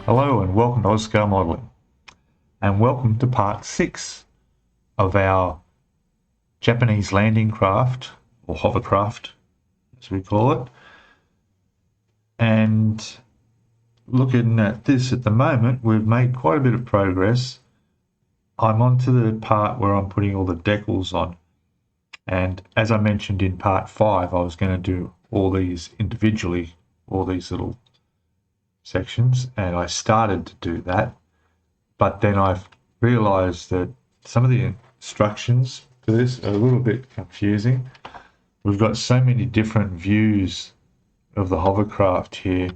Hello and welcome to Oz Scalemodeling, and welcome to part 6 of our Japanese landing craft, or hovercraft as we call it. And looking at this at the moment, we've made quite a bit of progress. I'm on to the part where I'm putting all the decals on, and as I mentioned in part 5, I was going to do all these individually, all these little sections, and I started to do that, but then I've realized that some of the instructions for this are a little bit confusing. We've got so many different views of the hovercraft here,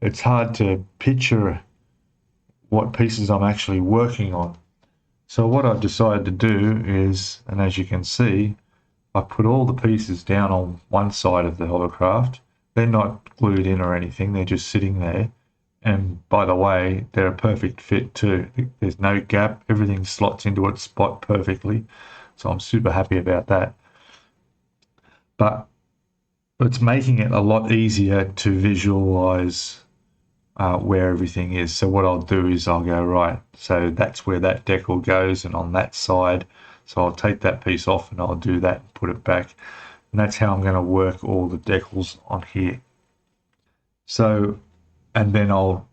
it's hard to picture what pieces I'm actually working on. So what I've decided to do is, and as you can see, I put all the pieces down on one side of the hovercraft. They're not glued in or anything, they're just sitting there. And by the way, they're a perfect fit too. There's no gap, everything slots into its spot perfectly. So I'm super happy about that. But it's making it a lot easier to visualize where everything is. So what I'll do is I'll go, right, so that's where that decal goes and on that side. So I'll take that piece off and I'll do that and put it back. And that's how I'm going to work all the decals on here. So, and then I'll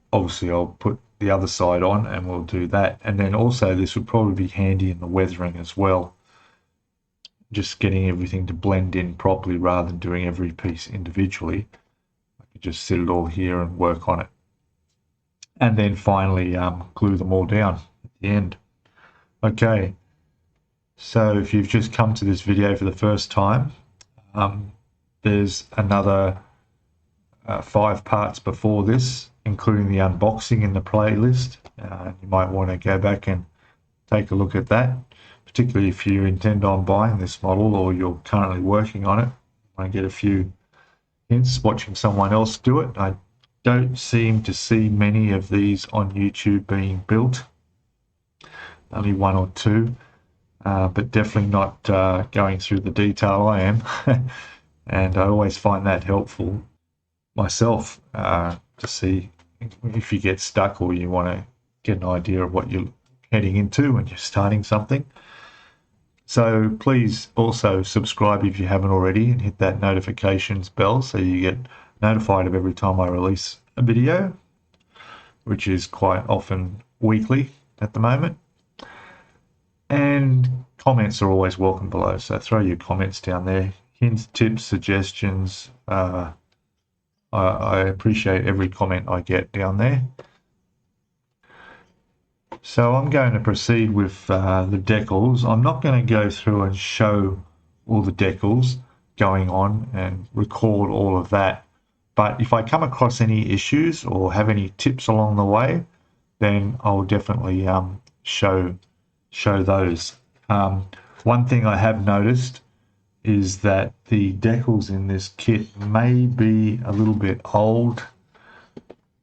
put the other side on and we'll do that. And then also this would probably be handy in the weathering as well. Just getting everything to blend in properly rather than doing every piece individually. I could just sit it all here and work on it. And then finally glue them all down at the end. Okay, so if you've just come to this video for the first time, there's another 5 parts before this, including the unboxing in the playlist. You might want to go back and take a look at that, particularly if you intend on buying this model or you're currently working on it. I want to get a few hints watching someone else do it. I don't seem to see many of these on YouTube being built, only 1 or 2. But definitely not going through the detail I am. And I always find that helpful myself to see if you get stuck or you want to get an idea of what you're heading into when you're starting something. So please also subscribe if you haven't already and hit that notifications bell so you get notified of every time I release a video, which is quite often weekly at the moment. And comments are always welcome below, so throw your comments down there. Hints, tips, suggestions. I appreciate every comment I get down there. So I'm going to proceed with the decals. I'm not going to go through and show all the decals going on and record all of that. But if I come across any issues or have any tips along the way, then I'll definitely show those. One thing I have noticed is that the decals in this kit may be a little bit old.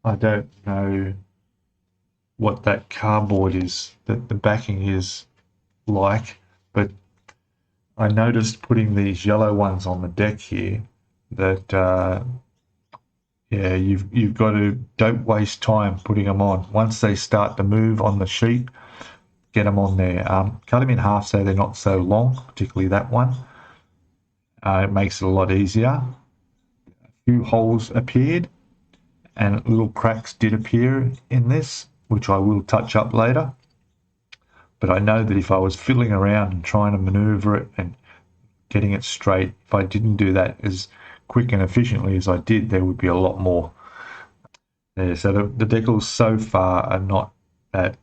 I don't know what that cardboard is, that the backing is like, but I noticed putting these yellow ones on the deck here that yeah, you've got to, don't waste time putting them on. Once they start to move on the sheet, get them on there. Cut them in half so they're not so long, particularly that one. It makes it a lot easier. A few holes appeared and little cracks did appear in this, which I will touch up later. But I know that if I was fiddling around and trying to maneuver it and getting it straight, if I didn't do that as quick and efficiently as I did, there would be a lot more. Yeah, so the decals so far are not that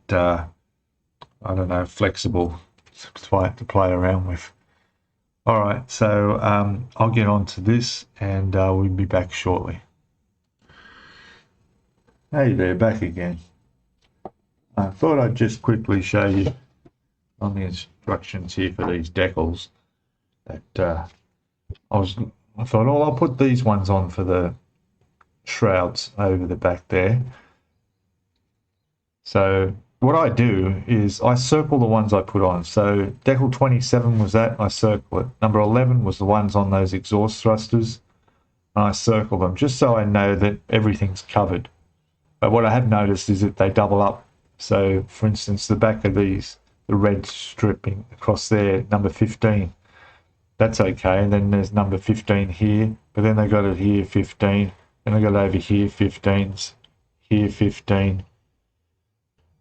I don't know, flexible to play around with. All right, so I'll get on to this and we'll be back shortly. Hey there, back again. I thought I'd just quickly show you on the instructions here for these decals that I thought, oh, I'll put these ones on for the shrouds over the back there. So what I do is I circle the ones I put on. So decal 27 was that, I circle it. Number 11 was the ones on those exhaust thrusters. And I circle them just so I know that everything's covered. But what I have noticed is that they double up. So, for instance, the back of these, the red stripping across there, number 15, that's okay. And then there's number 15 here, but then they got it here, 15, and they got it over here, 15s, here, 15.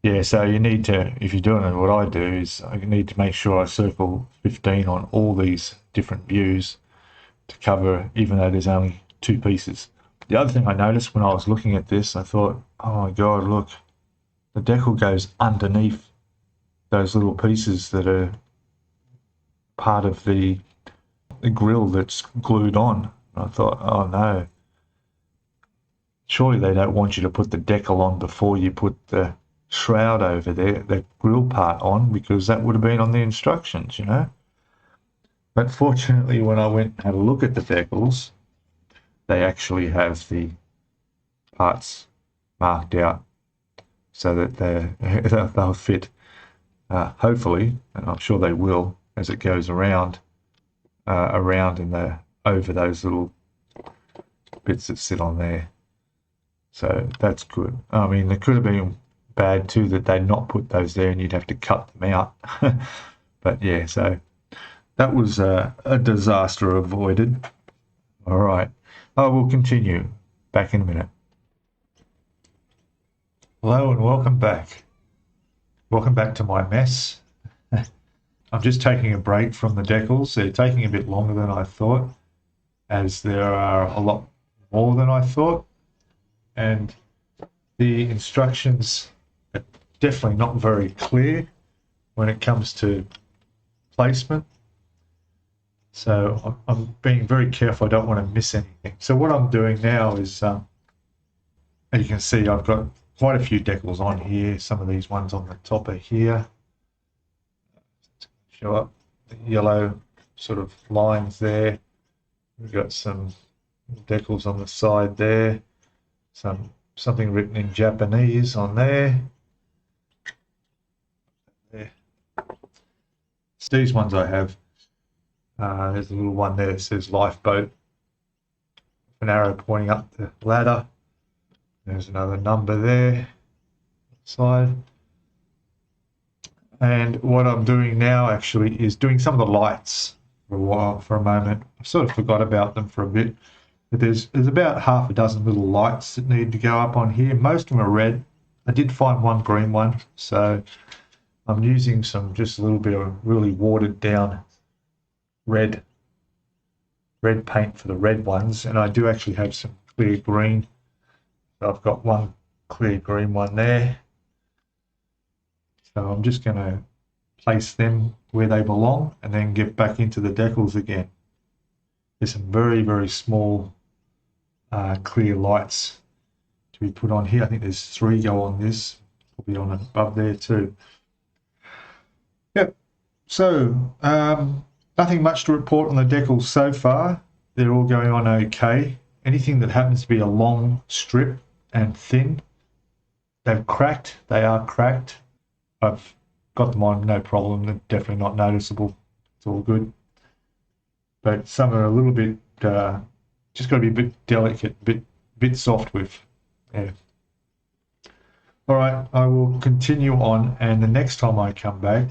Yeah, so you need to, if you're doing it, what I do is I need to make sure I circle 15 on all these different views to cover, even though there's only 2 pieces. The other thing I noticed when I was looking at this, I thought, oh my God, look, the decal goes underneath those little pieces that are part of the grill that's glued on. And I thought, oh no, surely they don't want you to put the decal on before you put the shroud over there, the grill part on, because that would have been on the instructions, you know. But fortunately, when I went and had a look at the decals, they actually have the parts marked out so that they'll fit, hopefully, and I'm sure they will, as it goes around in the over those little bits that sit on there. So that's good. I mean, it could have been bad too that they'd not put those there and you'd have to cut them out. But yeah, so that was a disaster avoided. All right, I will continue back in a minute. Hello and welcome back. Welcome back to my mess. I'm just taking a break from the decals. They're taking a bit longer than I thought, as there are a lot more than I thought. And the instructions are definitely not very clear when it comes to placement. So I'm being very careful. I don't want to miss anything. So what I'm doing now is, as you can see, I've got quite a few decals on here. Some of these ones on the top are here. Show up the yellow sort of lines there. We've got some decals on the side there. Something written in Japanese on there. So these ones I have. There's a little one there that says lifeboat. An arrow pointing up the ladder. There's another number there. Side. And what I'm doing now actually is doing some of the lights for a while, for a moment. I sort of forgot about them for a bit. But there's about half a dozen little lights that need to go up on here. Most of them are red. I did find one green one, so I'm using just a little bit of really watered down red paint for the red ones, and I do actually have some clear green. So I've got one clear green one there. So I'm just going to place them where they belong and then get back into the decals again. There's some very, very small clear lights to be put on here. I think there's 3 go on this, probably on above there too. Yep, so nothing much to report on the decals so far. They're all going on okay. Anything that happens to be a long strip and thin, they've cracked. They are cracked. I've got them on, no problem. They're definitely not noticeable. It's all good. But some are a little bit, just got to be a bit delicate, bit soft with. Yeah. All right, I will continue on, and the next time I come back,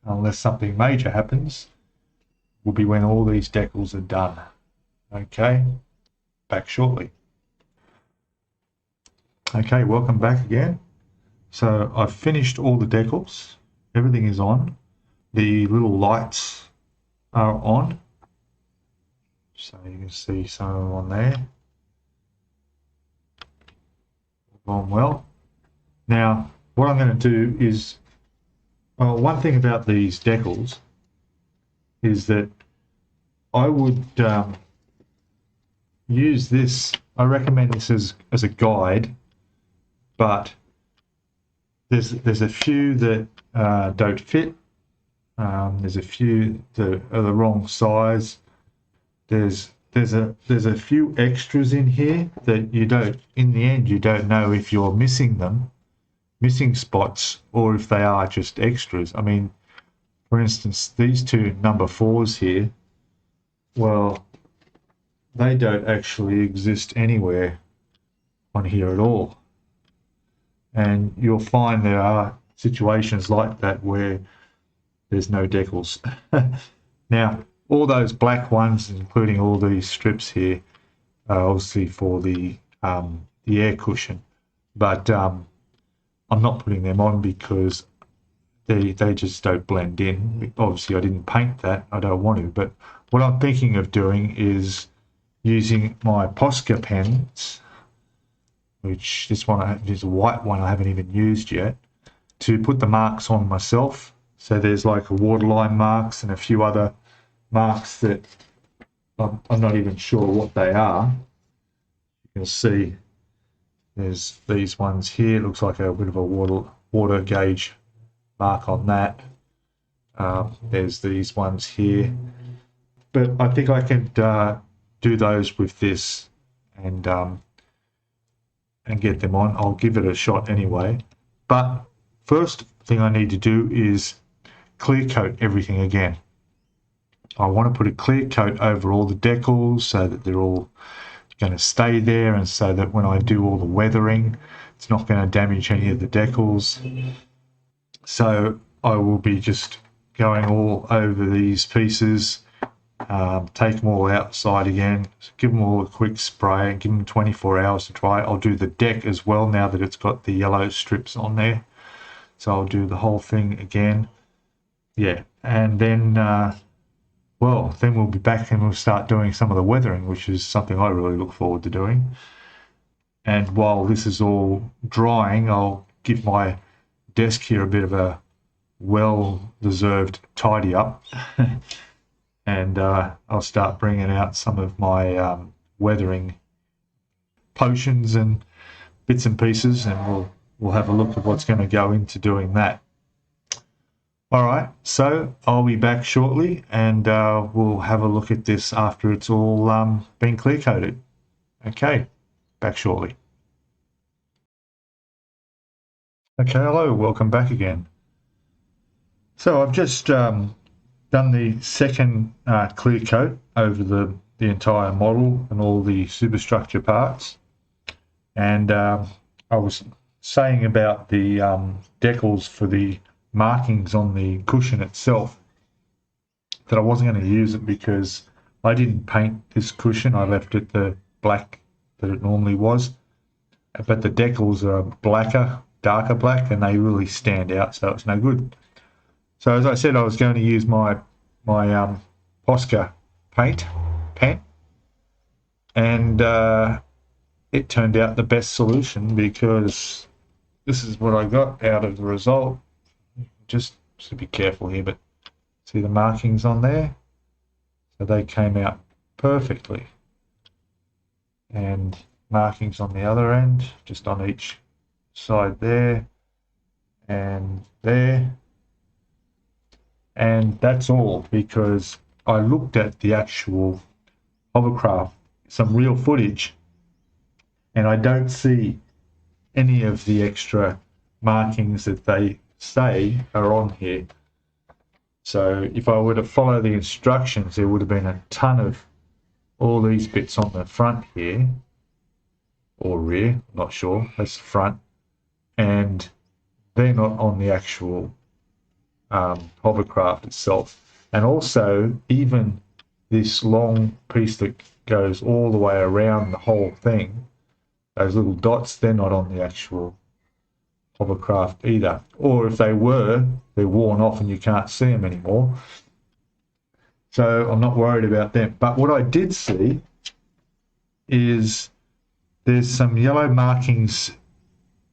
unless something major happens, will be when all these decals are done. Okay, back shortly. Okay, welcome back again. So I've finished all the decals. Everything is on. The little lights are on. So you can see some of them on there. Gone well. Now, what I'm going to do is, well, one thing about these decals is that I would use this. I recommend this as a guide, but there's a few that don't fit. There's a few that are the wrong size. There's a few extras in here that you don't, in the end, you don't know if you're missing spots, or if they are just extras. I mean, for instance, these 2 number 4s here, well, they don't actually exist anywhere on here at all. And you'll find there are situations like that where there's no decals. Now, all those black ones, including all these strips here, are obviously for the air cushion, but I'm not putting them on because they just don't blend in. Obviously, I didn't paint that. I don't want to. But what I'm thinking of doing is using my Posca pens, which this one is a white one I haven't even used yet, to put the marks on myself. So there's like a waterline marks and a few other marks that I'm not even sure what they are. You can see there's these ones here. It looks like a bit of a water gauge mark on that. There's these ones here. But I think I can do those with this and get them on. I'll give it a shot anyway. But first thing I need to do is clear coat everything again. I want to put a clear coat over all the decals so that they're all going to stay there, and so that when I do all the weathering, it's not going to damage any of the decals. So I will be just going all over these pieces, take them all outside again, give them all a quick spray, give them 24 hours to dry. I'll do the deck as well now that it's got the yellow strips on there. So I'll do the whole thing again. Yeah, and then well, then we'll be back and we'll start doing some of the weathering, which is something I really look forward to doing. And while this is all drying, I'll give my desk here a bit of a well-deserved tidy up. And I'll start bringing out some of my weathering potions and bits and pieces, and we'll have a look at what's going to go into doing that. All right, so I'll be back shortly, and we'll have a look at this after it's all been clear coated. Okay, back shortly. Okay, hello, welcome back again. So I've just done the second clear coat over the entire model and all the superstructure parts. And I was saying about the decals for the markings on the cushion itself, that I wasn't going to use it because I didn't paint this cushion. I left it the black that it normally was, but the decals are blacker, darker black, and they really stand out, so it's no good. So as I said, I was going to use my Posca pen, and it turned out the best solution, because this is what I got out of the result. Just to be careful here, but see the markings on there? So they came out perfectly. And markings on the other end, just on each side there and there. And that's all, because I looked at the actual Hovercraft, some real footage, and I don't see any of the extra markings that they say are on here. So if I were to follow the instructions, there would have been a ton of all these bits on the front here, or rear, I'm not sure, that's the front, and they're not on the actual Hovercraft itself. And also, even this long piece that goes all the way around the whole thing, those little dots, they're not on the actual Hovercraft either. Or if they were, they're worn off and you can't see them anymore. So I'm not worried about them. But what I did see is there's some yellow markings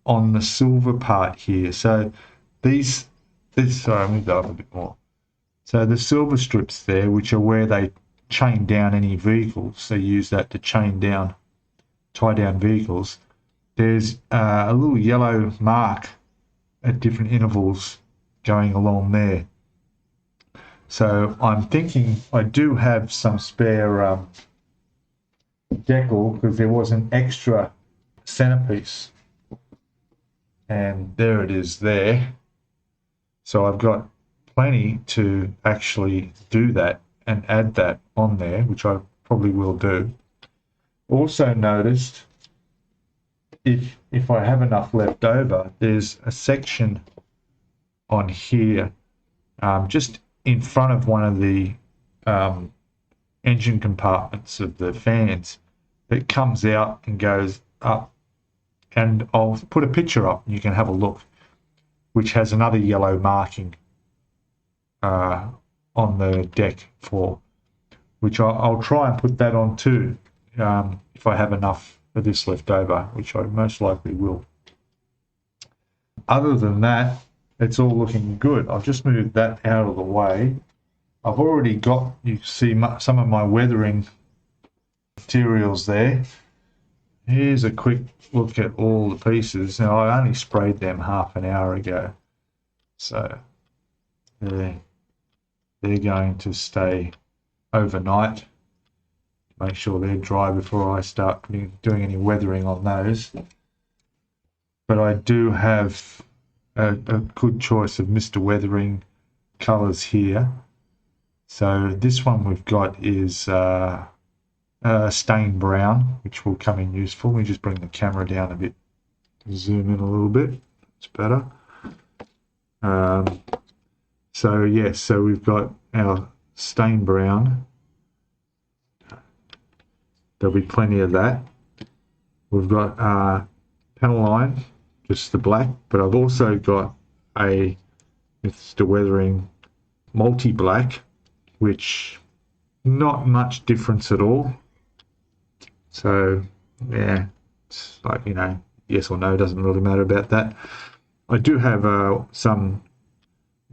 on the silver part here. So this, sorry, let me go up a bit more. So the silver strips there, which are where they chain down any vehicles, they use that to tie down vehicles. There's a little yellow mark at different intervals going along there. So I'm thinking I do have some spare decal, because there was an extra centerpiece, and there it is there. So I've got plenty to actually do that and add that on there, which I probably will do. Also noticed if I have enough left over, there's a section on here, just in front of one of the engine compartments of the fans, that comes out and goes up, and I'll put a picture up and you can have a look, which has another yellow marking on the deck for, which I'll try and put that on too, if I have enough of this left over, which I most likely will. Other than that, it's all looking good. I'll just move that out of the way. I've already got, you see some of my weathering materials there. Here's a quick look at all the pieces. Now, I only sprayed them half an hour ago, so they're going to stay overnight. Make sure they're dry before I start doing any weathering on those. But I do have a good choice of Mr. Weathering colours here. So this one we've got is stained brown, which will come in useful. Let me just bring the camera down a bit, zoom in a little bit. It's better. So yes, so we've got our stained brown. There'll be plenty of that. We've got panel line, just the black, but I've also got a Mr. Weathering multi-black, which not much difference at all. So yeah, it's like, you know, yes or no, doesn't really matter about that. I do have some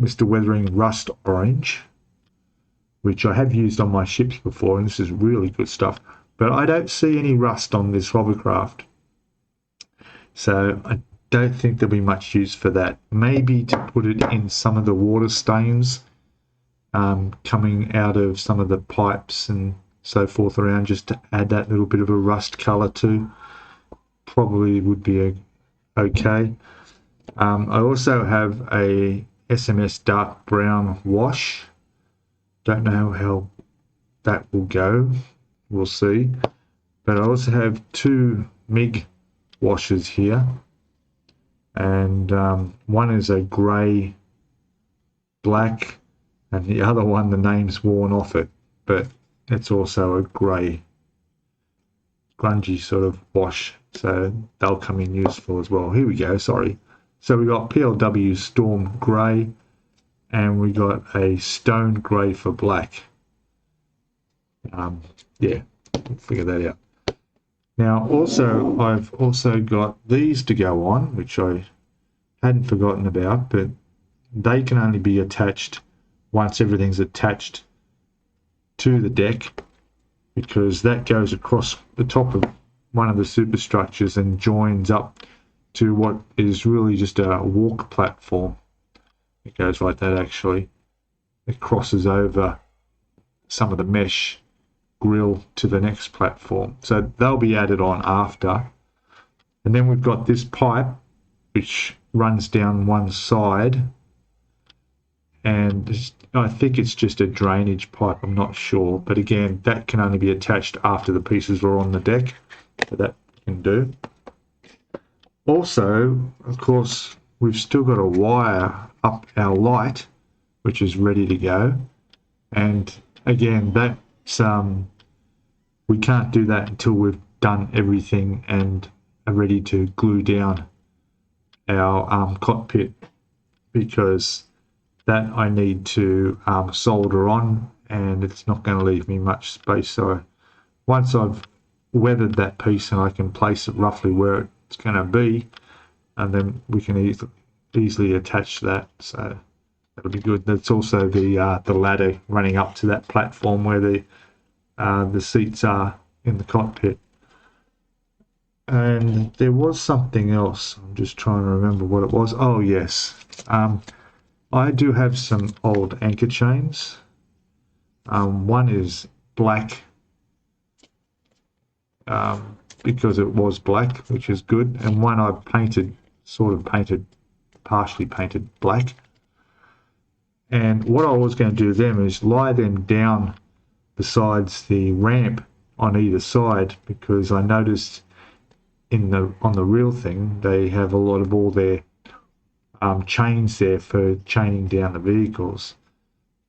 Mr. Weathering rust orange, which I have used on my ships before, and this is really good stuff. But I don't see any rust on this Hovercraft, so I don't think there'll be much use for that. Maybe to put it in some of the water stains coming out of some of the pipes and so forth around, just to add that little bit of a rust color too. Probably would be okay. I also have a SMS dark brown wash. Don't know how that will go. We'll see. But I also have two MIG washes here, and one is a grey black, and the other one, the name's worn off it, but it's also a grey grungy sort of wash, so they'll come in useful as well. Here we go, sorry. So we got PLW Storm Grey, and we got a Stone Grey for black. Yeah, we'll figure that out. Now also, I've also got these to go on, which I hadn't forgotten about, but they can only be attached once everything's attached to the deck, because that goes across the top of one of the superstructures and joins up to what is really just a walk platform. It goes like that actually. It crosses over some of the mesh grill to the next platform. So they'll be added on after. And then we've got this pipe which runs down one side, and I think it's just a drainage pipe, I'm not sure, but again, that can only be attached after the pieces are on the deck, so that we can do. Also, of course, we've still got a wire up our light, which is ready to go, and again, that's we can't do that until we've done everything and are ready to glue down our cockpit, because that I need to solder on, and it's not going to leave me much space. So once I've weathered that piece and I can place it roughly where it's going to be, and then we can easily attach that. So that'll be good. That's also the ladder running up to that platform where the seats are in the cockpit. And there was something else. I'm just trying to remember what it was. Oh yes. I do have some old anchor chains. One is black because it was black, which is good, and one I've painted, partially painted black. And what I was going to do then is lie them down besides the ramp on either side, because I noticed on the real thing, they have a lot of all their chains there for chaining down the vehicles.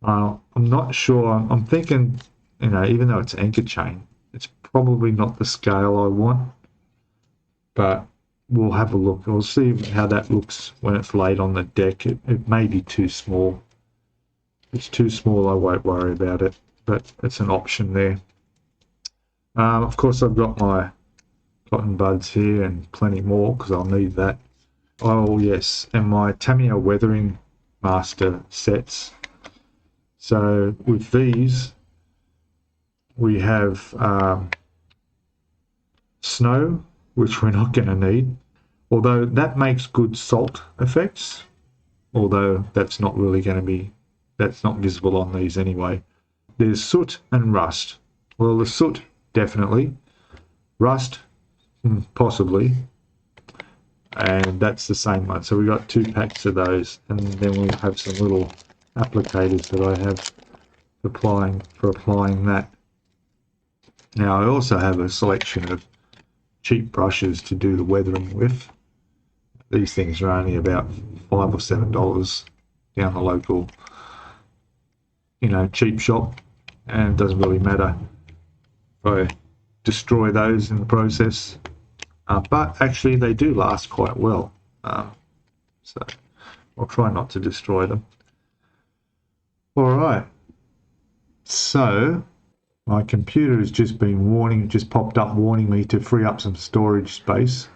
I'm not sure. I'm thinking, you know, even though it's anchor chain, it's probably not the scale I want, but we'll have a look. We'll see how that looks when it's laid on the deck. It may be too small. If it's too small, I won't worry about it, but it's an option there. Of course, I've got my cotton buds here and plenty more because I'll need that. Oh yes, and my Tamiya weathering master sets. So with these, we have snow, which we're not going to need, although that makes good salt effects, although that's not really going to be, that's not visible on these anyway. There's soot and rust. Well, the soot, definitely. Rust, possibly. And that's the same one. So we got 2 packs of those, and then we have some little applicators that I have for applying that. Now I also have a selection of cheap brushes to do the weathering with. These things are only about $5 or $7 down the local, you know, cheap shop, and it doesn't really matter if I destroy those in the process. But actually they do last quite well, so I'll try not to destroy them. Alright, so my computer has just popped up warning me to free up some storage space,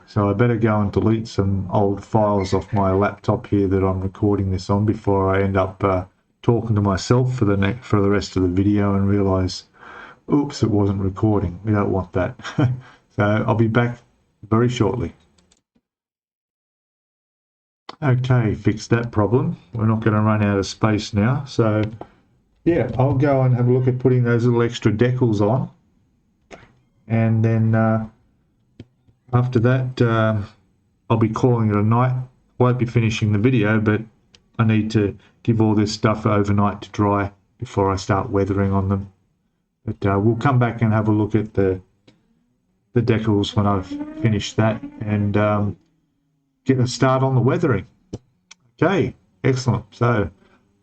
so I better go and delete some old files off my laptop here that I'm recording this on before I end up talking to myself for the rest of the video and realise, oops, it wasn't recording. We don't want that. So I'll be back very shortly. Okay, fixed that problem. We're not going to run out of space now. So yeah, I'll go and have a look at putting those little extra decals on. And then after that, I'll be calling it a night. Won't be finishing the video, but I need to give all this stuff overnight to dry before I start weathering on them. But we'll come back and have a look at the decals when I've finished that, and get a start on the weathering. Okay, excellent. So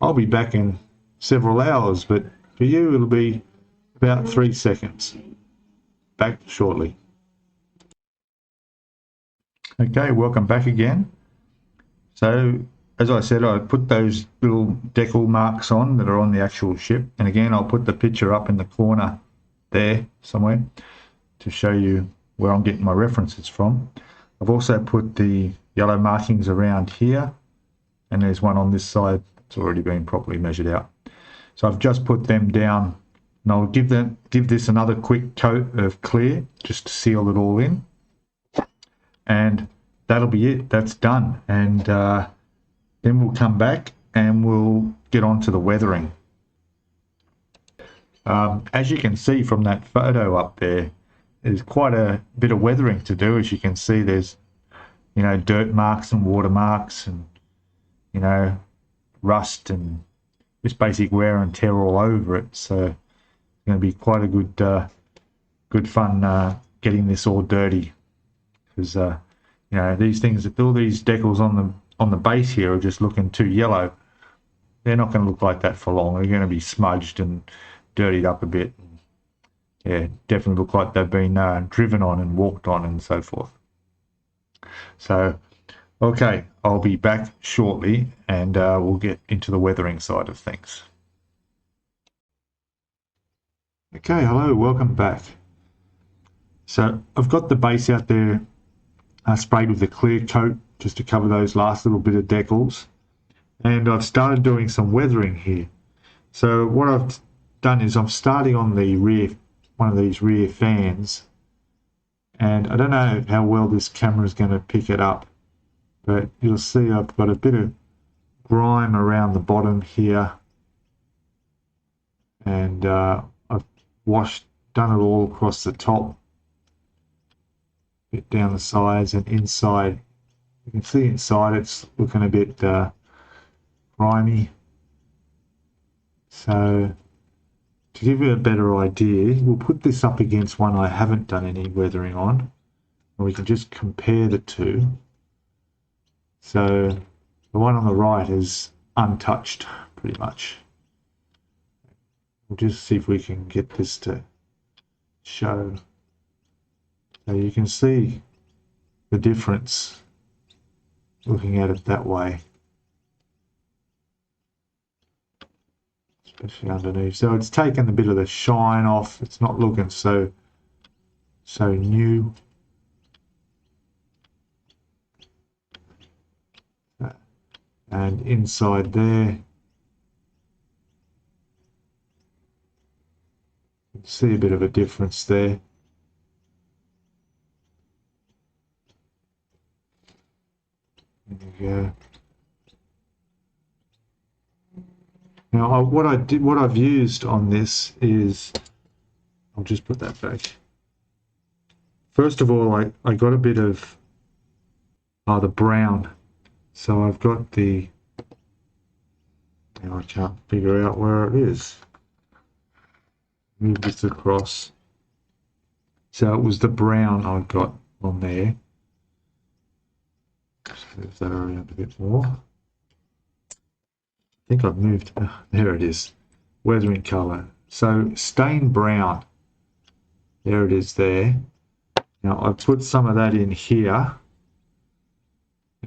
I'll be back in several hours, but for you it'll be about 3 seconds. Back shortly. Okay, welcome back again. So as I said, I put those little decal marks on that are on the actual ship, and again I'll put the picture up in the corner there somewhere to show you where I'm getting my references from. I've also put the yellow markings around here, and there's one on this side. It's already been properly measured out. So I've just put them down, and I'll give this another quick coat of clear just to seal it all in, and that'll be it. That's done, and then we'll come back and we'll get on to the weathering. As you can see from that photo up there, there's quite a bit of weathering to do. As you can see, there's, you know, dirt marks and water marks and, you know, rust and just basic wear and tear all over it. So it's going to be quite a good fun getting this all dirty, because you know, these things, all these decals on the base here are just looking too yellow. They're not going to look like that for long. They're going to be smudged and dirtied up a bit. Yeah, definitely look like they've been driven on and walked on and so forth. So, okay, I'll be back shortly, and we'll get into the weathering side of things. Okay, hello, welcome back. So I've got the base out there sprayed with a clear coat just to cover those last little bit of decals, and I've started doing some weathering here. So what I've done is I'm starting on the rear, one of these rear fans, and I don't know how well this camera is going to pick it up, but you'll see I've got a bit of grime around the bottom here, and I've done it all across the top, bit down the sides and inside. You can see inside it's looking a bit grimy. So to give you a better idea, we'll put this up against one I haven't done any weathering on, And we can just compare the two. So the one on the right is untouched, pretty much. We'll just see if we can get this to show. So you can see the difference looking at it that way, especially underneath. So it's taken a bit of the shine off. It's not looking so new. And inside there, you can see a bit of a difference there. There you go. Now, what I've used on this is, I'll just put that back. First of all, I got a bit of the brown. So I've got the, now I can't figure out where it is. Move this across. So it was the brown I got on there. Just move that around a bit more. I think I've moved, there it is. Weathering colour. So stain brown. There it is there. Now I've put some of that in here.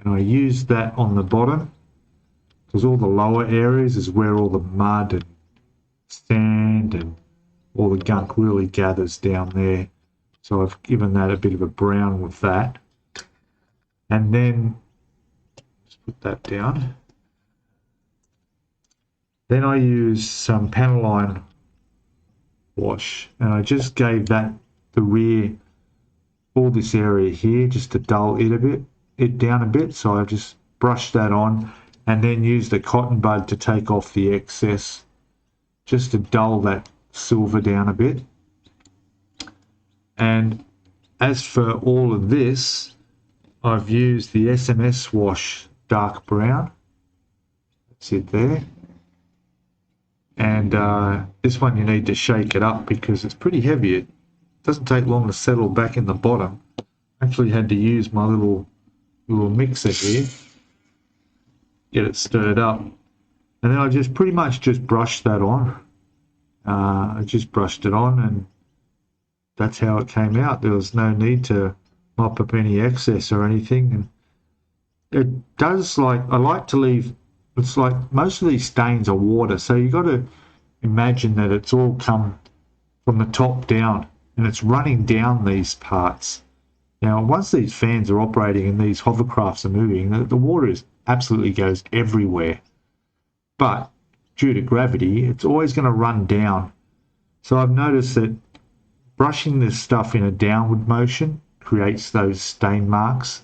And I use that on the bottom because all the lower areas is where all the mud and sand and all the gunk really gathers down there. So I've given that a bit of a brown with that. And then, let's put that down. Then I use some Panaline wash and I just gave that the rear, all this area here, just to dull it down a bit. So I just brushed that on and then used a cotton bud to take off the excess, just to dull that silver down a bit. And as for all of this, I've used the SMS wash dark brown. That's it there. And this one you need to shake it up because it's pretty heavy. It doesn't take long to settle back in the bottom. I actually had to use my little mixer here, get it stirred up, and then I just pretty much just brushed that on. I just brushed it on and that's how it came out. There was no need to mop up any excess or anything. And it does, like, I like to leave, it's like most of these stains are water, so you got to imagine that it's all come from the top down and it's running down these parts. Now, once these fans are operating and these hovercrafts are moving, the water absolutely goes everywhere. But due to gravity, it's always going to run down. So I've noticed that brushing this stuff in a downward motion creates those stain marks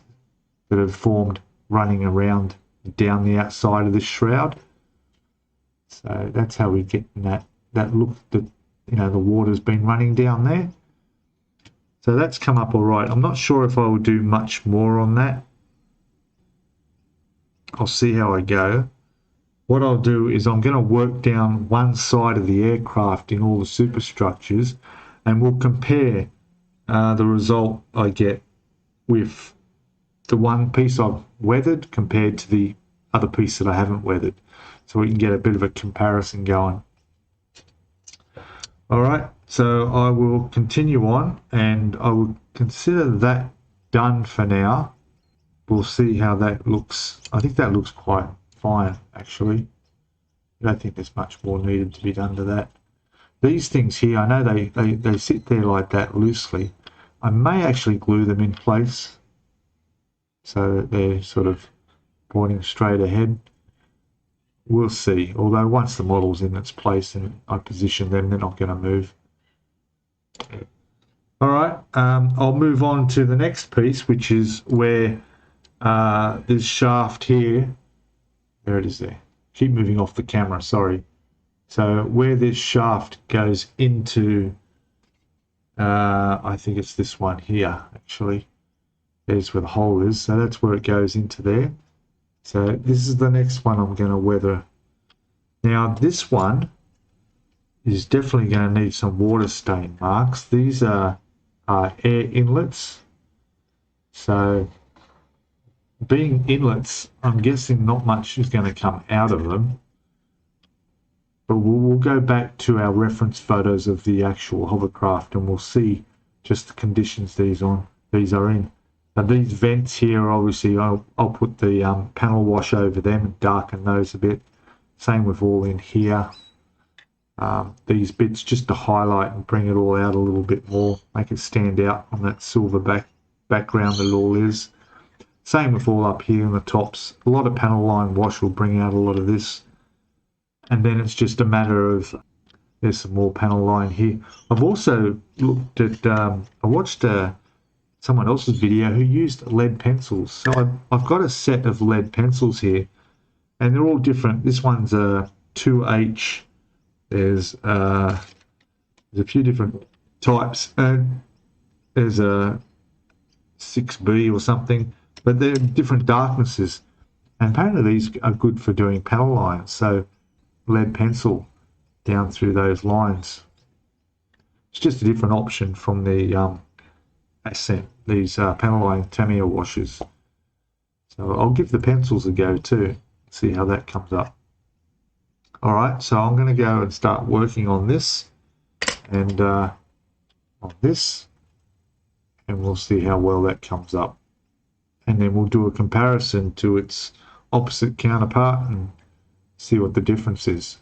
that have formed running around down the outside of the shroud. So that's how we get that look that, you know, the water's been running down there. So that's come up all right. I'm not sure if I will do much more on that. I'll see how I go. What I'll do is I'm going to work down one side of the aircraft in all the superstructures and we'll compare the result I get with the one piece I've weathered compared to the other piece that I haven't weathered, so we can get a bit of a comparison going. All right, so I will continue on and I will consider that done for now. We'll see how that looks. I think that looks quite fine, actually. I don't think there's much more needed to be done to that. These things here, I know they sit there like that loosely. I may actually glue them in place so that they're sort of pointing straight ahead. We'll see. Although once the model's in its place and I position them, they're not going to move. All right, I'll move on to the next piece, which is where this shaft here, there it is there. Keep moving off the camera, sorry. So where this shaft goes into, I think it's this one here, actually. There's where the hole is, so that's where it goes into there. So this is the next one I'm going to weather. Now this one is definitely going to need some water stain marks. These are air inlets. So being inlets, I'm guessing not much is going to come out of them. But we'll go back to our reference photos of the actual hovercraft and we'll see just the conditions these are in. Now these vents here, obviously, I'll put the panel wash over them and darken those a bit. Same with all in here. These bits just to highlight and bring it all out a little bit more, make it stand out on that silver background that it all is. Same with all up here in the tops. A lot of panel line wash will bring out a lot of this. And then it's just a matter of, there's some more panel line here. I've also looked at, I watched someone else's video who used lead pencils. So I've got a set of lead pencils here, and they're all different. This one's a 2H. There's a few different types. There's a 6B or something, but they're different darknesses. And apparently these are good for doing panel lines. So lead pencil down through those lines. It's just a different option from the Ascent, these panel line Tamiya washers. So I'll give the pencils a go too, see how that comes up. Alright, so I'm going to go and start working on this and on this, and we'll see how well that comes up. And then we'll do a comparison to its opposite counterpart and see what the difference is.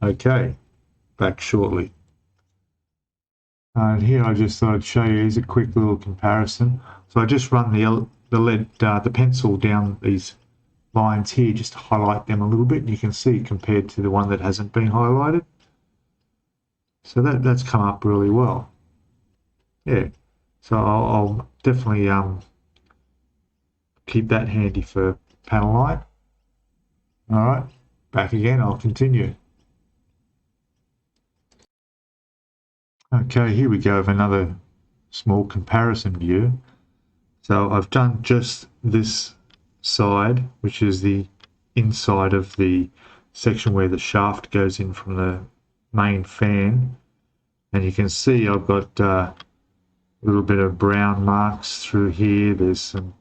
Okay, back shortly. And here I just thought I'd show you, here's a quick little comparison. So I just run the pencil down these lines here just to highlight them a little bit, and you can see compared to the one that hasn't been highlighted. So that's come up really well. Yeah, so I'll definitely keep that handy for panel line. All right, back again, I'll continue. Okay, here we go with another small comparison view. So I've done just this side, which is the inside of the section where the shaft goes in from the main fan. And you can see I've got a little bit of brown marks through here. There's some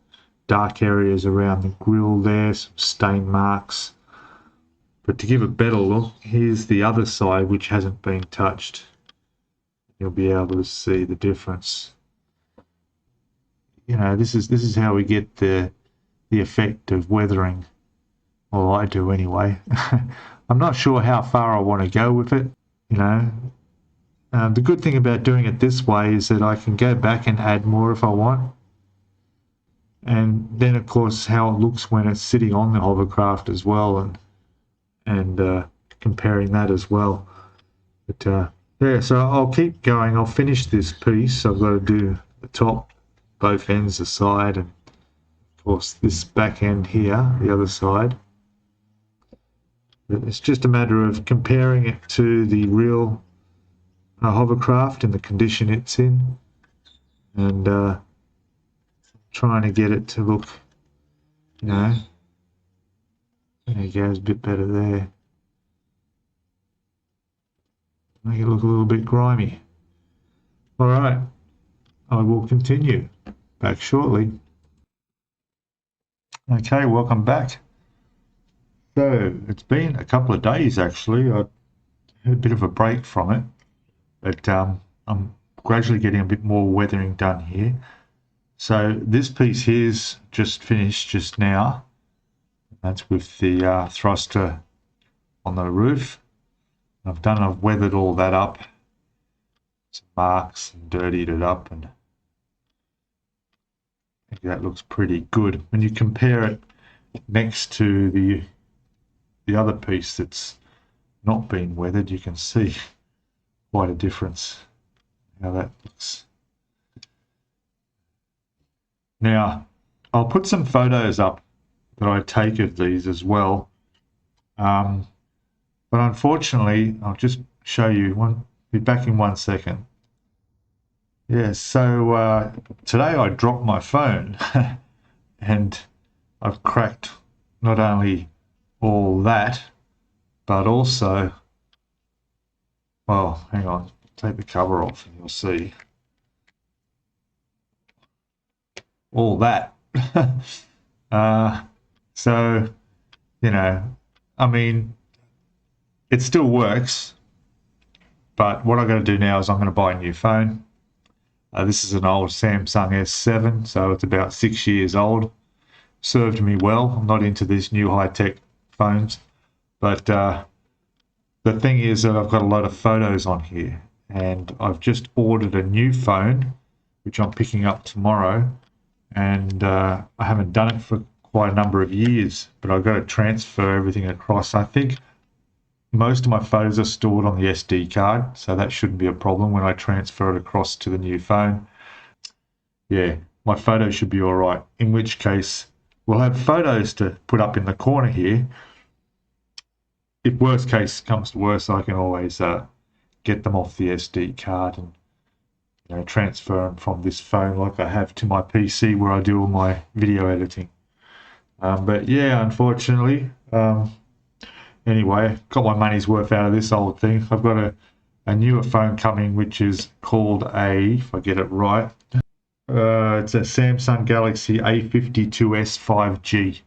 dark areas around the grill there, some stain marks. But to give a better look, here's the other side which hasn't been touched. You'll be able to see the difference. You know, this is how we get the effect of weathering. Well, I do anyway. I'm not sure how far I want to go with it. You know, the good thing about doing it this way is that I can go back and add more if I want. And then, of course, how it looks when it's sitting on the hovercraft as well, and comparing that as well. But yeah, so I'll keep going. I'll finish this piece. I've got to do the top, both ends aside, and of course this back end here, the other side. But it's just a matter of comparing it to the real hovercraft and the condition it's in, and trying to get it to look, you know, there it goes, a bit better there. Make it look a little bit grimy. All right, I will continue back shortly. Okay, welcome back. So it's been a couple of days actually. I had a bit of a break from it, but I'm gradually getting a bit more weathering done here. So this piece here's just finished just now. That's with the thruster on the roof. I've weathered all that up, some marks, and dirtied it up, and I think that looks pretty good. When you compare it next to the other piece that's not been weathered, you can see quite a difference how that looks. Now, I'll put some photos up that I take of these as well. But unfortunately, I'll just show you be back in 1 second. Yeah, so today I dropped my phone and I've cracked not only all that, but also, well, hang on, take the cover off and you'll see. all that. So, you know, I mean, it still works, but what I'm going to do now is I'm going to buy a new phone. This is an old Samsung S7, so it's about 6 years old. Served me well. I'm not into these new high-tech phones, but the thing is that I've got a lot of photos on here, and I've just ordered a new phone, which I'm picking up tomorrow, and I haven't done it for quite a number of years, but I've got to transfer everything across. I think most of my photos are stored on the SD card, so that shouldn't be a problem when I transfer it across to the new phone. Yeah, my photos should be all right, in which case we'll have photos to put up in the corner here. If worst case comes to worst, I can always get them off the SD card and, you know, transfer them from this phone like I have to my PC where I do all my video editing. But yeah, unfortunately, anyway, got my money's worth out of this old thing. I've got a newer phone coming, which is called if I get it right, it's a Samsung Galaxy A52s 5G.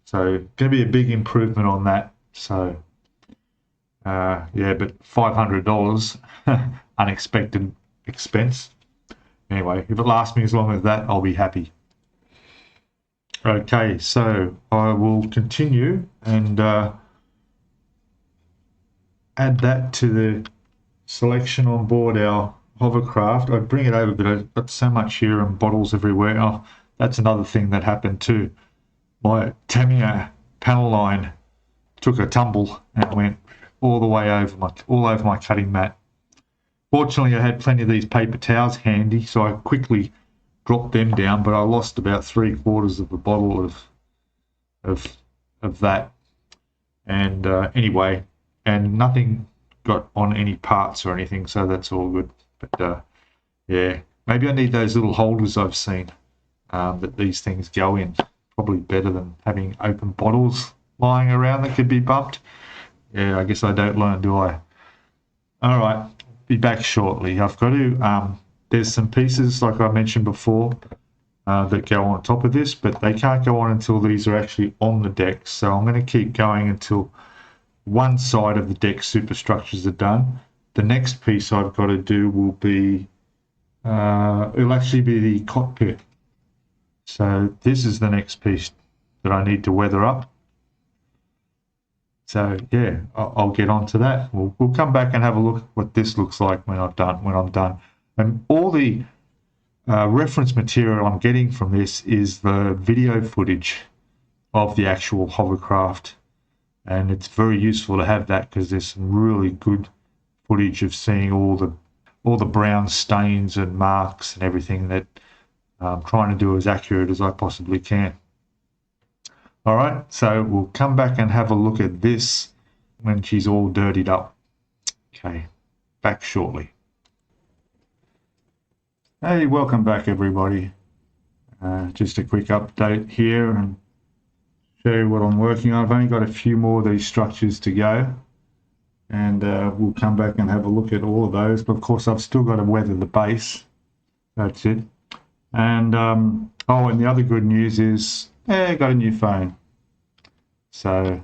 So going to be a big improvement on that. So yeah, but $500 unexpected expense. Anyway, if it lasts me as long as that, I'll be happy. Okay, so I will continue and add that to the selection on board our Hovercraft. I bring it over, but I've got so much here and bottles everywhere. Oh, that's another thing that happened too. My Tamiya panel line took a tumble and went all the way over my cutting mat. Fortunately, I had plenty of these paper towels handy, so I quickly dropped them down, but I lost about 3/4 of a bottle of that. And anyway, and nothing got on any parts or anything, so that's all good. But yeah, maybe I need those little holders I've seen that these things go in. Probably better than having open bottles lying around that could be bumped. Yeah, I guess I don't learn, do I? All right, be back shortly. I've got to, there's some pieces, like I mentioned before, that go on top of this, but they can't go on until these are actually on the deck. So I'm going to keep going until one side of the deck superstructures are done. The next piece I've got to do will be, it'll actually be the cockpit. So this is the next piece that I need to weather up. So yeah, I'll get on to that. We'll come back and have a look at what this looks like when I'm done. And all the reference material I'm getting from this is the video footage of the actual hovercraft, and it's very useful to have that because there's some really good footage of seeing all the brown stains and marks and everything that I'm trying to do as accurate as I possibly can. All right, so we'll come back and have a look at this when she's all dirtied up. Okay, back shortly. Hey, welcome back everybody. Just a quick update here and show you what I'm working on. I've only got a few more of these structures to go, and we'll come back and have a look at all of those. But of course, I've still got to weather the base. That's it. And oh, and the other good news is, I got a new phone. So,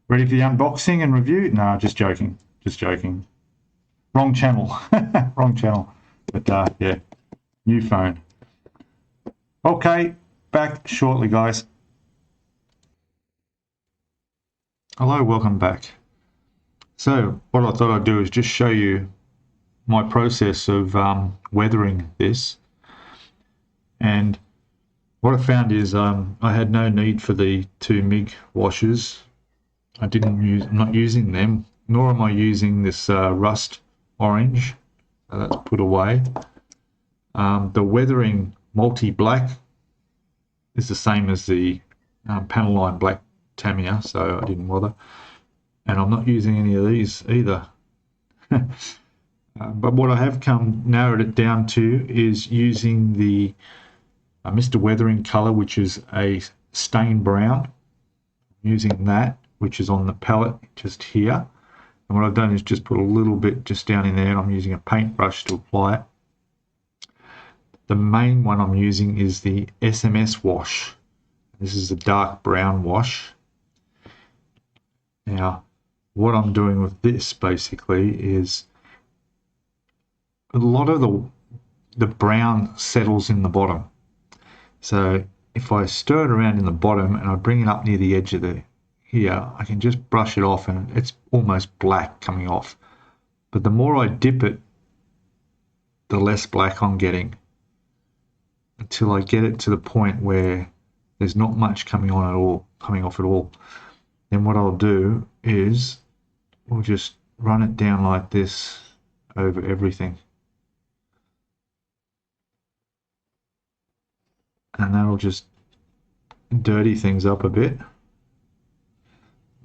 ready for the unboxing and review? No, just joking. Just joking. Wrong channel. Wrong channel. But yeah, new phone. Okay, back shortly, guys. Hello, welcome back. So, what I thought I'd do is just show you my process of weathering this. And what I found is I had no need for the 2 MIG washers. I'm not using them, nor am I using this rust orange. So that's put away. The weathering multi-black is the same as the panel line black Tamiya, so I didn't bother. And I'm not using any of these either. But what I have narrowed it down to is using the Mr. Weathering color, which is a stain brown. I'm using that, which is on the palette just here. And what I've done is just put a little bit just down in there, and I'm using a paintbrush to apply it. the main one I'm using is the SMS wash. This is a dark brown wash. Now, what I'm doing with this basically is a lot of the brown settles in the bottom. So if I stir it around in the bottom and I bring it up near the edge of here, I can just brush it off and it's almost black coming off. But the more I dip it, the less black I'm getting, until I get it to the point where there's not much coming off at all. Then what I'll do is we'll just run it down like this over everything. And that'll just dirty things up a bit.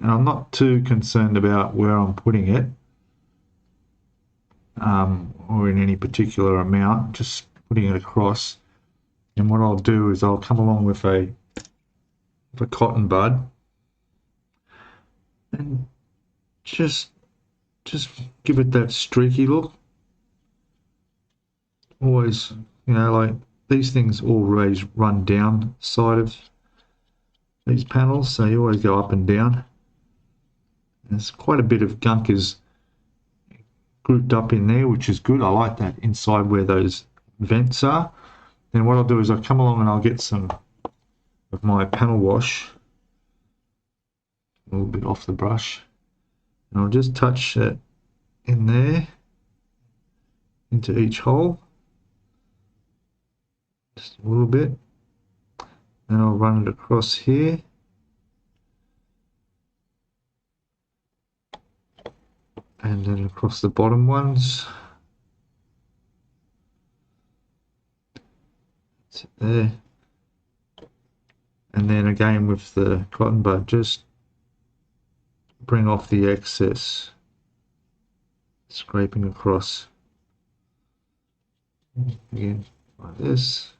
And I'm not too concerned about where I'm putting it, or in any particular amount, just putting it across. And what I'll do is I'll come along with a cotton bud and just give it that streaky look. Always, you know, like these things always run down side of these panels, so you always go up and down. There's quite a bit of gunk is grouped up in there, which is good. I like that inside where those vents are. Then what I'll do is I'll come along and I'll get some of my panel wash, a little bit off the brush, and I'll just touch it in there into each hole, just a little bit, and I'll run it across here. And then across the bottom ones. That's it there. And then again with the cotton bud, just bring off the excess, scraping across. Again, like this.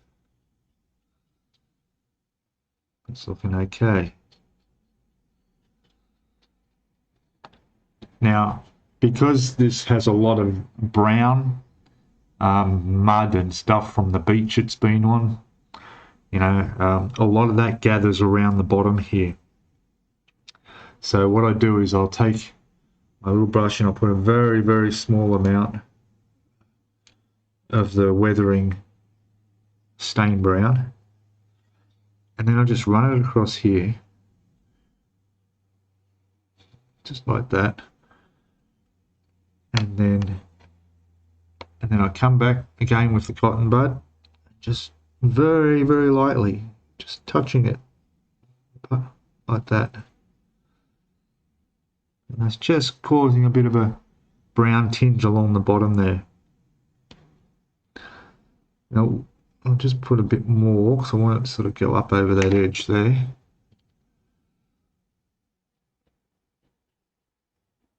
It's looking okay. Now, because this has a lot of brown mud and stuff from the beach it's been on, you know, a lot of that gathers around the bottom here. So what I do is I'll take my little brush and I'll put a very, very small amount of the weathering stain brown, and then I'll just run it across here, just like that. And then I come back again with the cotton bud, just very, very lightly, just touching it like that. And that's just causing a bit of a brown tinge along the bottom there. Now I'll just put a bit more because I want it to sort of go up over that edge there.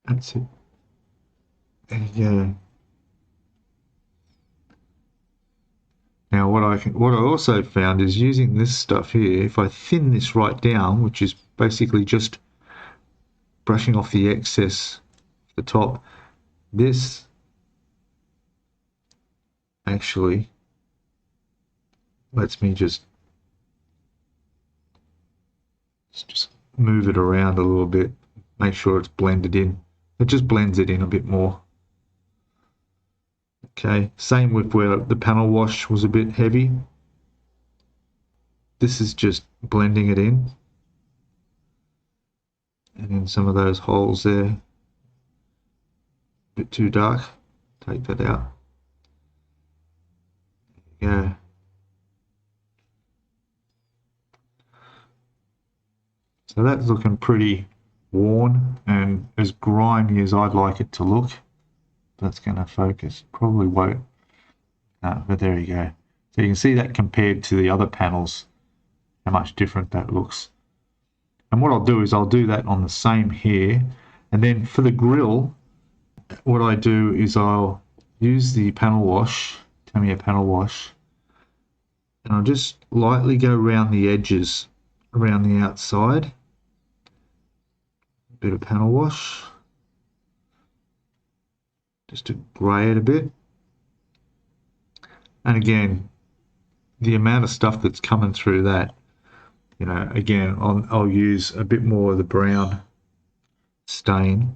That's it. There you go. Now what I also found is using this stuff here, if I thin this right down, which is basically just brushing off the excess at the top, this actually lets me just move it around a little bit, make sure it's blended in. It just blends it in a bit more. Okay, same with where the panel wash was a bit heavy. This is just blending it in. And in some of those holes there, a bit too dark, take that out. Yeah. So that's looking pretty worn and as grimy as I'd like it to look. That's going to focus, probably won't, but there you go. So you can see that compared to the other panels, how much different that looks. And what I'll do is I'll do that on the same here, and then for the grill, what I do is I'll use the panel wash, Tamiya panel wash, and I'll just lightly go around the edges, around the outside, a bit of panel wash, just to grey it a bit. And again, the amount of stuff that's coming through that, you know, again, I'll use a bit more of the brown stain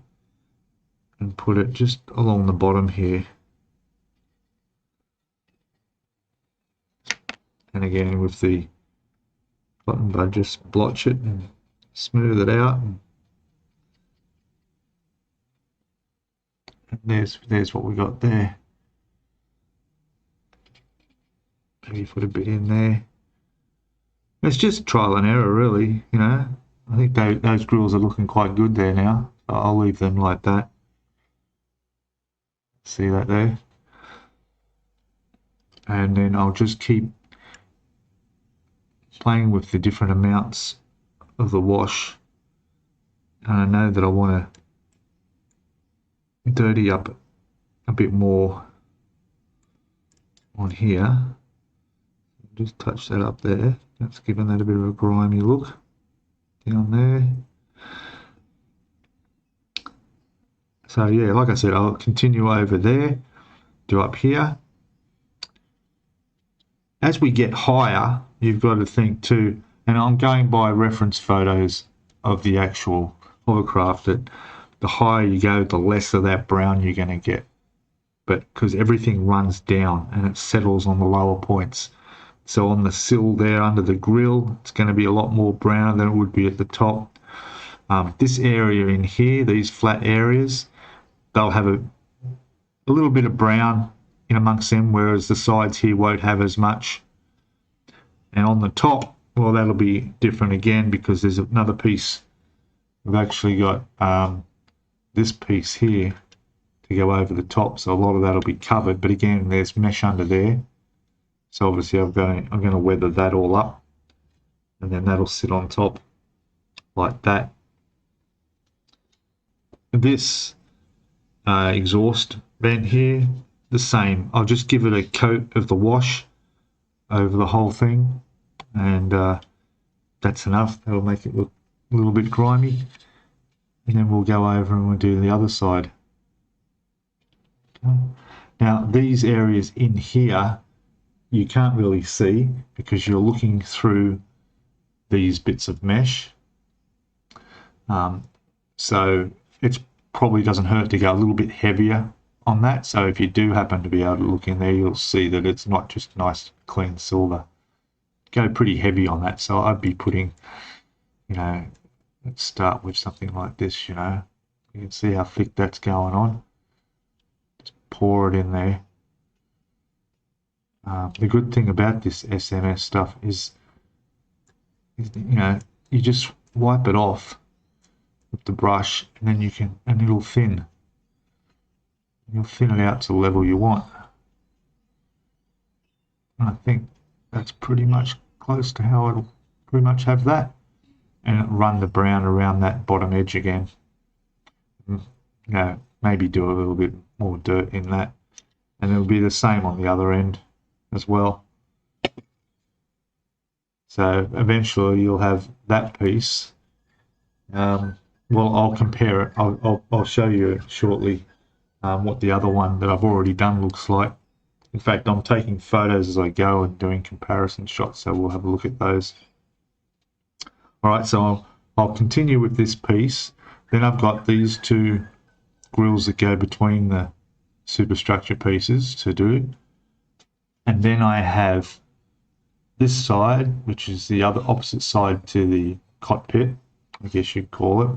and put it just along the bottom here. And again, with the cotton bud, just blotch it and smooth it out. And there's what we got there. Maybe put a bit in there. It's just trial and error, really, you know. I think those grills are looking quite good there now. So I'll leave them like that. See that there? And then I'll just keep playing with the different amounts of the wash. And I know that I want to dirty up a bit more on here. Just touch that up there. That's giving that a bit of a grimy look down there. So yeah, like I said, I'll continue over there, do up here. As we get higher, you've got to think too, and I'm going by reference photos of the actual hovercraft, that the higher you go, the less of that brown you're going to get. But because everything runs down and it settles on the lower points. So on the sill there under the grill, it's going to be a lot more brown than it would be at the top. This area in here, these flat areas, they'll have a little bit of brown in amongst them, whereas the sides here won't have as much. And on the top, well, that'll be different again, because there's another piece. We've actually got this piece here to go over the top, so a lot of that'll be covered. But again, there's mesh under there. So obviously I'm going to weather that all up, and then that'll sit on top like that. This exhaust vent here, the same. I'll just give it a coat of the wash over the whole thing, and that's enough. That'll make it look a little bit grimy. And then we'll go over and we'll do the other side. Now these areas in here, you can't really see because you're looking through these bits of mesh. So it probably doesn't hurt to go a little bit heavier on that. So if you do happen to be able to look in there, you'll see that it's not just nice clean silver. Go pretty heavy on that. So I'd be putting, you know, let's start with something like this, you know. You can see how thick that's going on. Just pour it in there. The good thing about this SMS stuff is, you know, you just wipe it off with the brush, and then and it'll thin. You'll thin it out to the level you want. And I think that's pretty much close to how it'll pretty much have that. And run the brown around that bottom edge again. You know, maybe do a little bit more dirt in that. And it'll be the same on the other end as well. So eventually you'll have that piece. Well, I'll compare it. I'll show you shortly what the other one that I've already done looks like. In fact, I'm taking photos as I go and doing comparison shots, so we'll have a look at those. All right, so I'll continue with this piece. Then I've got these two grills that go between the superstructure pieces to do. And then I have this side, which is the other opposite side to the cockpit, I guess you'd call it.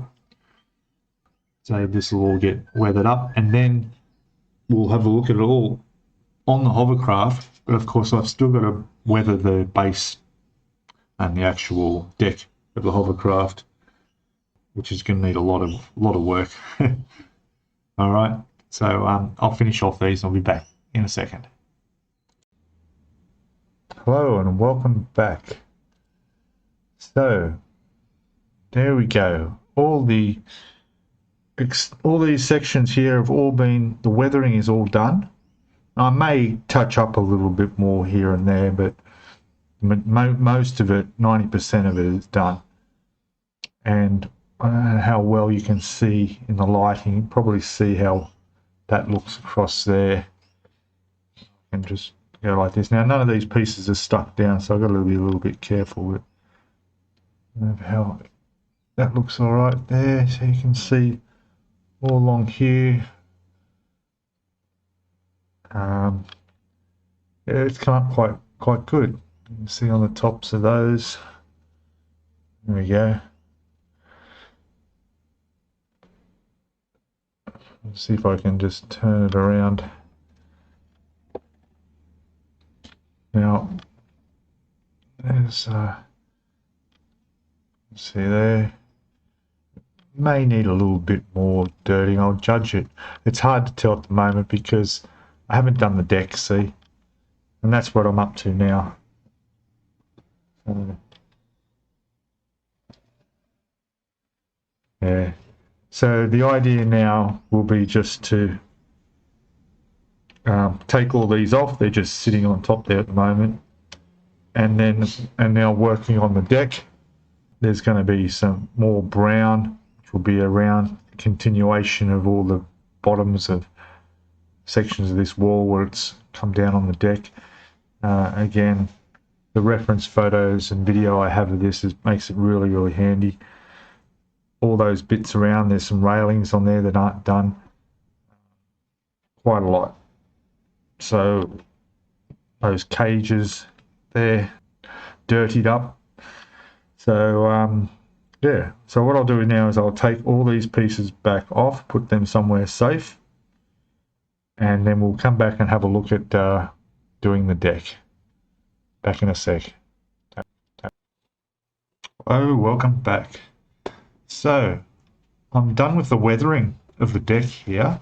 So this will all get weathered up, and then we'll have a look at it all on the hovercraft. But of course, I've still got to weather the base and the actual deck of the hovercraft, which is going to need a lot of work. All right, so I'll finish off these and I'll be back in a second. Hello and welcome back. So there we go. All these sections here have all been, the weathering is all done. I may touch up a little bit more here and there, but most of it, 90% of it is done. And I don't know how well you can see in the lighting. You can probably see how that looks across there. And just go like this. Now none of these pieces are stuck down, so I've got to be a little bit careful with how that looks all right there. So you can see all along here. Yeah, it's come up quite good. You can see on the tops of those. There we go. Let's see if I can just turn it around. Now, there's let's see there. May need a little bit more dirting. I'll judge it. It's hard to tell at the moment because I haven't done the deck, see? And that's what I'm up to now. Yeah. So the idea now will be just to take all these off. They're just sitting on top there at the moment. And now working on the deck, there's going to be some more brown, which will be around the continuation of all the bottoms of sections of this wall where it's come down on the deck. Again, the reference photos and video I have of this makes it really, really handy. All those bits around, there's some railings on there that aren't done. Quite a lot. So those cages there, dirtied up. So yeah, so what I'll do now is I'll take all these pieces back off, put them somewhere safe, and then we'll come back and have a look at doing the deck. Back in a sec. Oh, welcome back. So I'm done with the weathering of the deck here.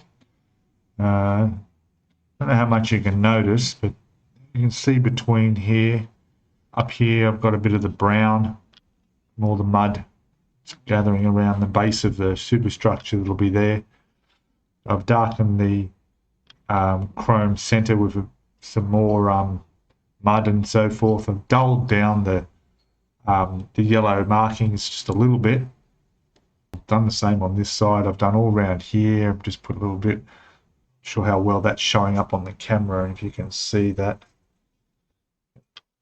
I don't know how much you can notice, but you can see between here, up here, I've got a bit of the brown, more the mud gathering around the base of the superstructure that'll be there. I've darkened the chrome center with some more mud and so forth. I've dulled down the yellow markings just a little bit. I've done the same on this side. I've done all around here. I've just put a little bit. Not sure how well that's showing up on the camera, and if you can see that.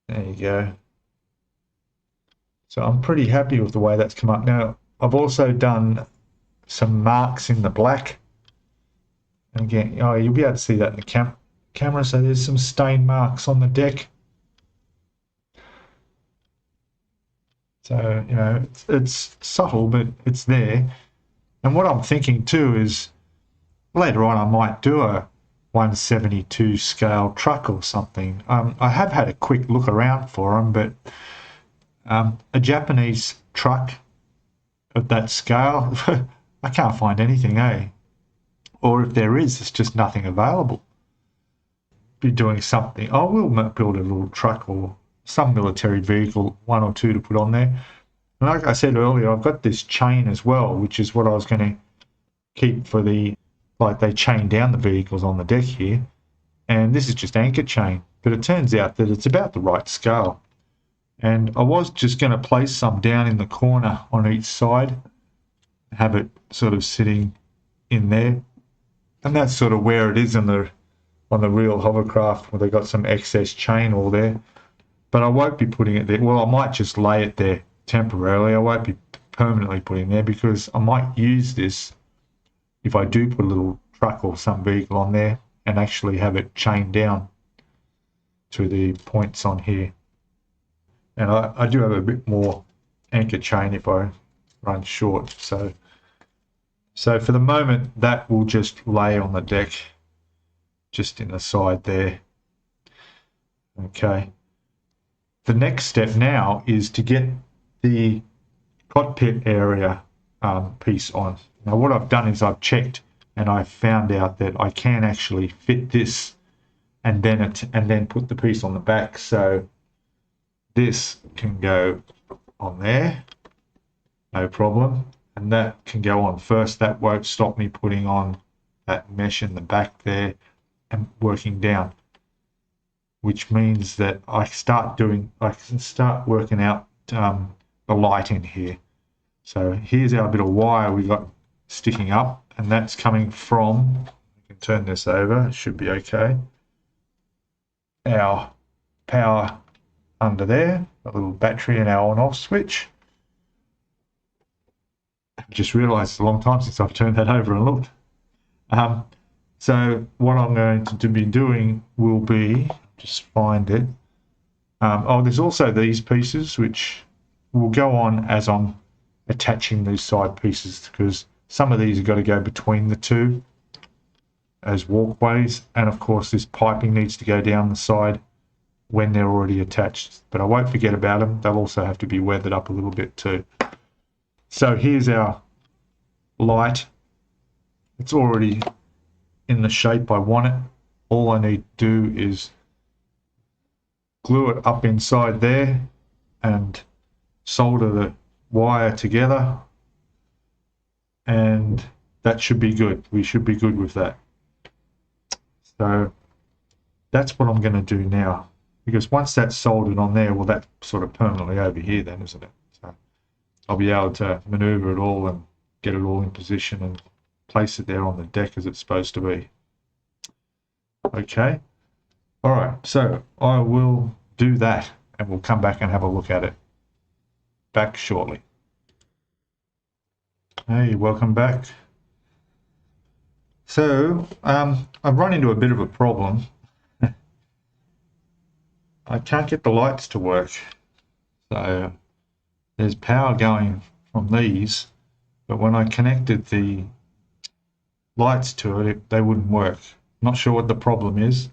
There you go. So I'm pretty happy with the way that's come up. Now, I've also done some marks in the black. And again, you'll be able to see that in the camera. So there's some stain marks on the deck. So, you know, it's subtle, but it's there. And what I'm thinking too is later on I might do a 172 scale truck or something. I have had a quick look around for them, but a Japanese truck of that scale, I can't find anything, eh? Or if there is, it's just nothing available. Be doing something. I will build a little truck or some military vehicle, one or two to put on there. And like I said earlier, I've got this chain as well, which is what I was going to keep for the, like they chain down the vehicles on the deck here. And this is just anchor chain, but it turns out that it's about the right scale. And I was just going to place some down in the corner on each side, have it sort of sitting in there. And that's sort of where it is on the real hovercraft, where they got some excess chain all there. But I won't be putting it there. Well, I might just lay it there temporarily. I won't be permanently putting it there because I might use this if I do put a little truck or some vehicle on there and actually have it chained down to the points on here. And I do have a bit more anchor chain if I run short. So for the moment, that will just lay on the deck, just in the side there. Okay. The next step now is to get the cockpit area piece on. Now what I've done is I've checked and I found out that I can actually fit this and then put the piece on the back. So this can go on there, no problem. And that can go on first. That won't stop me putting on that mesh in the back there and working down, which means that I can start working out the light in here. So here's our bit of wire we got sticking up, and that's coming from, I can turn this over, it should be okay. our power under there, a little battery and our on-off switch. I've just realised it's a long time since I've turned that over and looked. So what I'm going to be doing will be, just find it. Oh, there's also these pieces which will go on as I'm attaching these side pieces, because some of these have got to go between the two as walkways, and of course this piping needs to go down the side when they're already attached, but I won't forget about them. They'll also have to be weathered up a little bit too. So here's our light. It's already in the shape I want it. All I need to do is glue it up inside there and solder the wire together, and that should be good. We should be good with that. So that's what I'm going to do now, because once that's soldered on there, well, that's sort of permanently over here then, isn't it? So I'll be able to maneuver it all and get it all in position and place it there on the deck as it's supposed to be. Okay. All right, so I will do that and we'll come back and have a look at it. Back shortly. Hey, welcome back. So I've run into a bit of a problem. I can't get the lights to work. So there's power going from these, but when I connected the lights to it, they wouldn't work. Not sure what the problem is,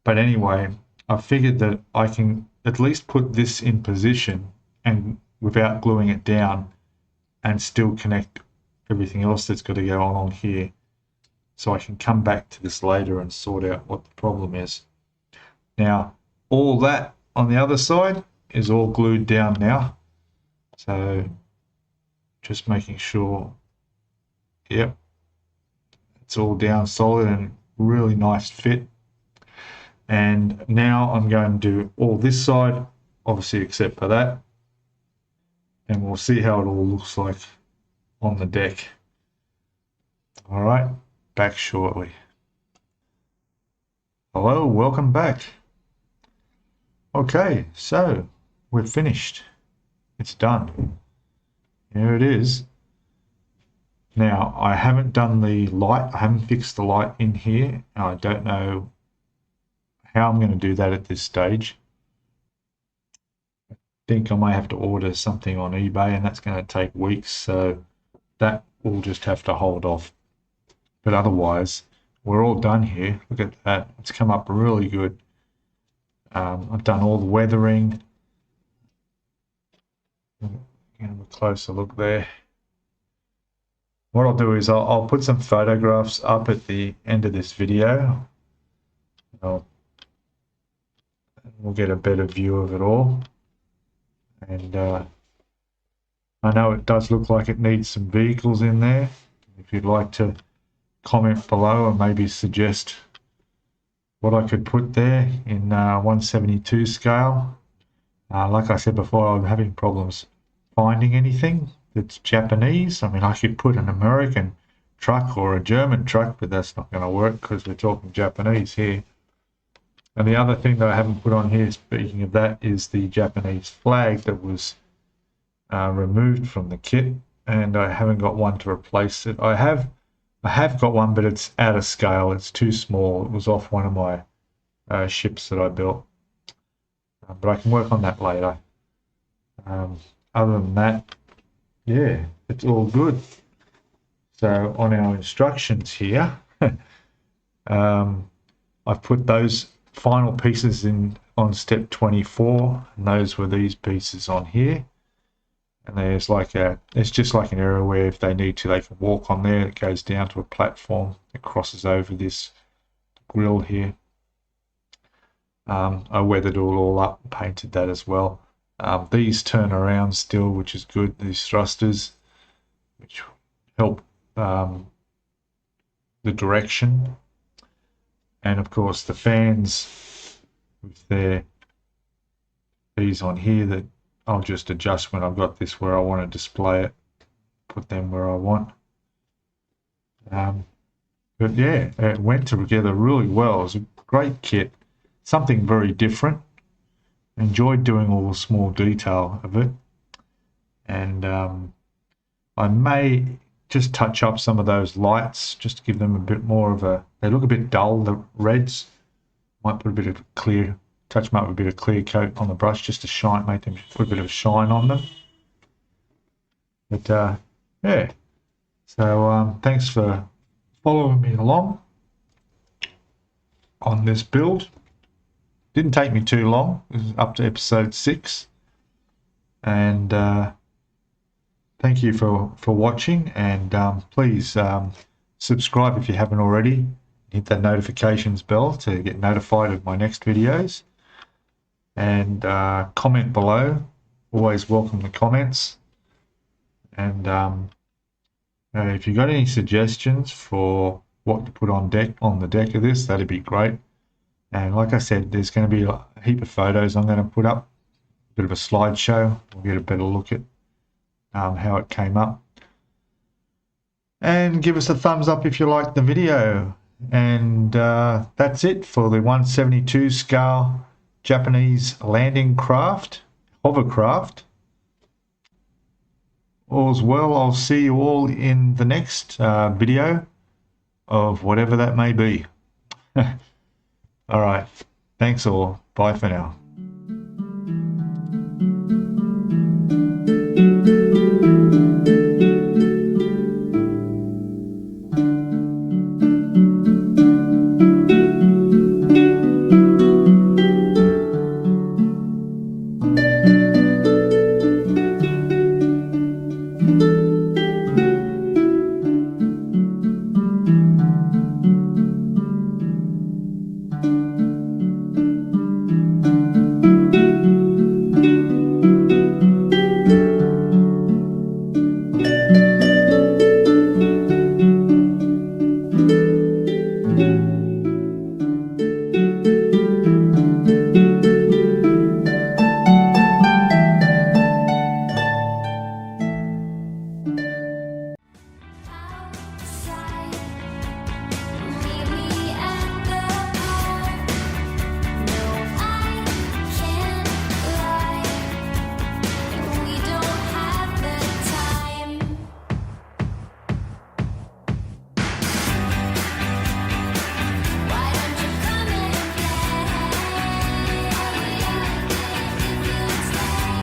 but anyway, I figured that I can at least put this in position and without gluing it down, and still connect everything else that's got to go on here. So I can come back to this later and sort out what the problem is. Now, all that on the other side is all glued down now. So just making sure, yep, it's all down solid and really nice fit. And now I'm going to do all this side, obviously except for that. And we'll see how it all looks like on the deck. All right. Back shortly. Hello, welcome back. Okay, so we're finished. It's done. Here it is. Now, I haven't done the light. I haven't fixed the light in here. I don't know how I'm going to do that at this stage. I think I may have to order something on eBay, and that's going to take weeks, so that will just have to hold off. But otherwise, we're all done here. Look at that. It's come up really good. I've done all the weathering. Get a closer look there. What I'll do is I'll put some photographs up at the end of this video. We'll get a better view of it all. And I know it does look like it needs some vehicles in there. If you'd like to comment below and maybe suggest what I could put there in 1/72 scale. Like I said before, I'm having problems finding anything that's Japanese. I mean, I could put an American truck or a German truck, but that's not going to work because we're talking Japanese here. And the other thing that I haven't put on here, speaking of that, is the Japanese flag that was removed from the kit, and I haven't got one to replace it. I have got one, but it's out of scale. It's too small. It was off one of my ships that I built. But I can work on that later. Other than that, yeah, it's all good. So on our instructions here, I've put those final pieces in on step 24, and those were these pieces on here. And there's it's just like an area where if they need to, they can walk on there. It goes down to a platform. It crosses over this grill here. I weathered it all up and painted that as well. These turn around still, which is good. These thrusters, which help the direction. And of course the fans with these on here that I'll just adjust when I've got this where I want to display it, put them where I want. But yeah, it went together really well. It was a great kit. something very different. Enjoyed doing all the small detail of it, and I may just touch up some of those lights just to give them a bit more of a, they look a bit dull, the reds. Might put a bit of clear, touch them up with a bit of clear coat on the brush just to shine, make them put a bit of shine on them. But yeah, so thanks for following me along on this build. Didn't take me too long. It was up to episode 6, and thank you for watching, and please subscribe if you haven't already. Hit that notifications bell to get notified of my next videos, and comment below. Always welcome the comments, and if you've got any suggestions for what to put on the deck of this, that'd be great. And like I said, there's going to be a heap of photos I'm going to put up, a bit of a slideshow. We'll get a better look at how it came up. And give us a thumbs up if you liked the video. And that's it for the 172 scale Japanese landing craft, hovercraft. All's well. I'll see you all in the next video of whatever that may be. All right. Thanks all. Bye for now.